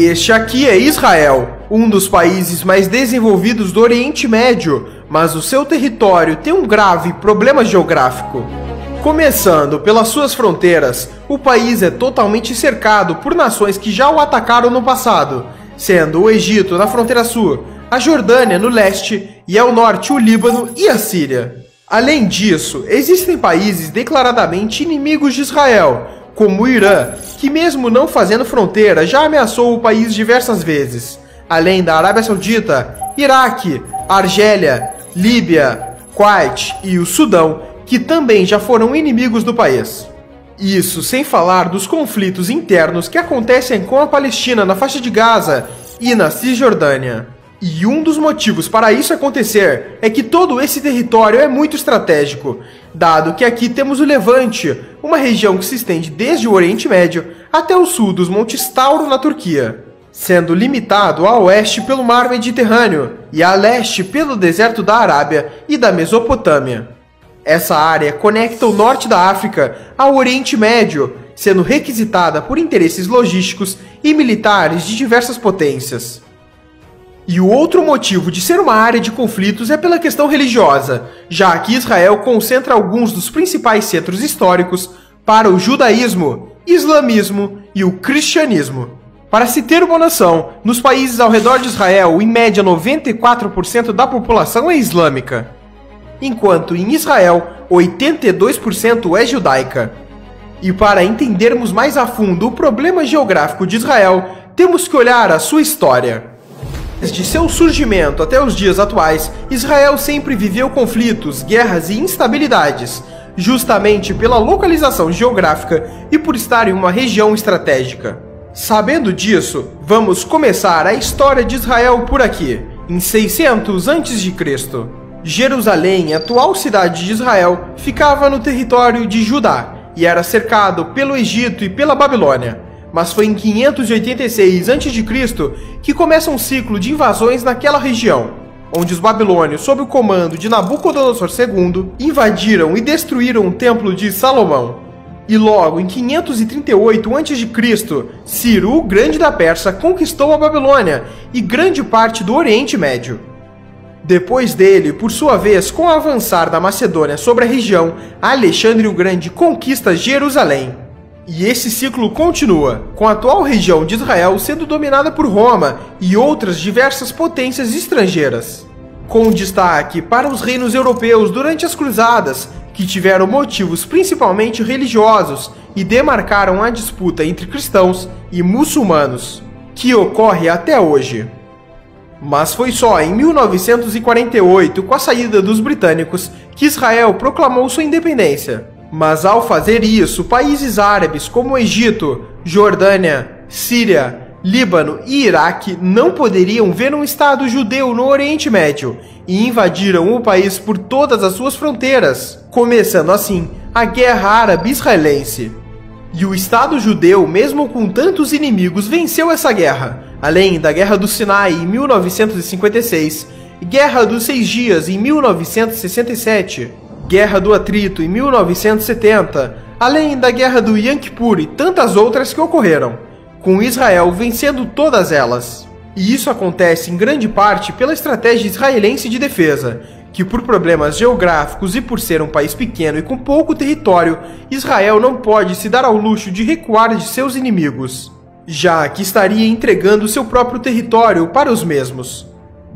Este aqui é Israel, um dos países mais desenvolvidos do Oriente Médio, mas o seu território tem um grave problema geográfico. Começando pelas suas fronteiras, o país é totalmente cercado por nações que já o atacaram no passado, sendo o Egito na fronteira sul, a Jordânia no leste e ao norte o Líbano e a Síria. Além disso, existem países declaradamente inimigos de Israel, como o Irã, que mesmo não fazendo fronteira já ameaçou o país diversas vezes, além da Arábia Saudita, Iraque, Argélia, Líbia, Kuwait e o Sudão, que também já foram inimigos do país. Isso sem falar dos conflitos internos que acontecem com a Palestina na faixa de Gaza e na Cisjordânia. E um dos motivos para isso acontecer é que todo esse território é muito estratégico, dado que aqui temos o Levante, uma região que se estende desde o Oriente Médio até o sul dos Montes Tauro na Turquia, sendo limitado a oeste pelo Mar Mediterrâneo e a leste pelo deserto da Arábia e da Mesopotâmia. Essa área conecta o norte da África ao Oriente Médio, sendo requisitada por interesses logísticos e militares de diversas potências. E o outro motivo de ser uma área de conflitos é pela questão religiosa, já que Israel concentra alguns dos principais centros históricos para o judaísmo, islamismo e o cristianismo. Para se ter uma noção, nos países ao redor de Israel, em média 94% da população é islâmica, enquanto em Israel 82% é judaica. E para entendermos mais a fundo o problema geográfico de Israel, temos que olhar a sua história. Desde seu surgimento até os dias atuais, Israel sempre viveu conflitos, guerras e instabilidades, justamente pela localização geográfica e por estar em uma região estratégica. Sabendo disso, vamos começar a história de Israel por aqui, em 600 a.C. Jerusalém, atual cidade de Israel, ficava no território de Judá e era cercado pelo Egito e pela Babilônia. Mas foi em 586 a.C. que começa um ciclo de invasões naquela região, onde os babilônios, sob o comando de Nabucodonosor II, invadiram e destruíram o Templo de Salomão. E logo em 538 a.C., Ciro, o Grande da Pérsia, conquistou a Babilônia e grande parte do Oriente Médio. Depois dele, por sua vez, com o avançar da Macedônia sobre a região, Alexandre o Grande conquista Jerusalém. E esse ciclo continua, com a atual região de Israel sendo dominada por Roma e outras diversas potências estrangeiras, com destaque para os reinos europeus durante as Cruzadas, que tiveram motivos principalmente religiosos e demarcaram a disputa entre cristãos e muçulmanos, que ocorre até hoje. Mas foi só em 1948, com a saída dos britânicos, que Israel proclamou sua independência. Mas ao fazer isso, países árabes como Egito, Jordânia, Síria, Líbano e Iraque não poderiam ver um Estado judeu no Oriente Médio e invadiram o país por todas as suas fronteiras, começando assim a Guerra Árabe-Israelense. E o Estado judeu, mesmo com tantos inimigos, venceu essa guerra, além da Guerra do Sinai em 1956, Guerra dos 6 Dias em 1967, Guerra do Atrito em 1970, além da Guerra do Yom Kippur e tantas outras que ocorreram, com Israel vencendo todas elas. E isso acontece em grande parte pela estratégia israelense de defesa, que por problemas geográficos e por ser um país pequeno e com pouco território, Israel não pode se dar ao luxo de recuar de seus inimigos, já que estaria entregando seu próprio território para os mesmos.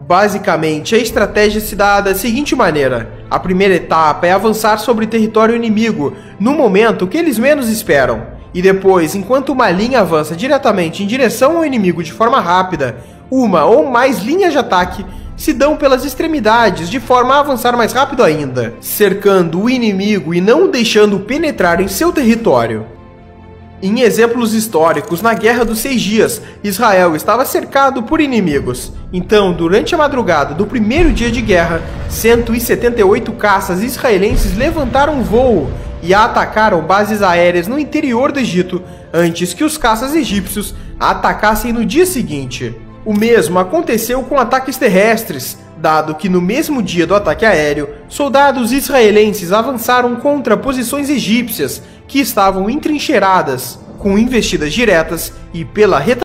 Basicamente, a estratégia se dá da seguinte maneira: a primeira etapa é avançar sobre território inimigo no momento que eles menos esperam, e depois, enquanto uma linha avança diretamente em direção ao inimigo de forma rápida, uma ou mais linhas de ataque se dão pelas extremidades de forma a avançar mais rápido ainda, cercando o inimigo e não o deixando penetrar em seu território. Em exemplos históricos, na Guerra dos 6 Dias, Israel estava cercado por inimigos. Então, durante a madrugada do primeiro dia de guerra, 178 caças israelenses levantaram voo e atacaram bases aéreas no interior do Egito, antes que os caças egípcios atacassem no dia seguinte. O mesmo aconteceu com ataques terrestres, dado que no mesmo dia do ataque aéreo, soldados israelenses avançaram contra posições egípcias que estavam entrincheiradas, com investidas diretas e pela retaguarda.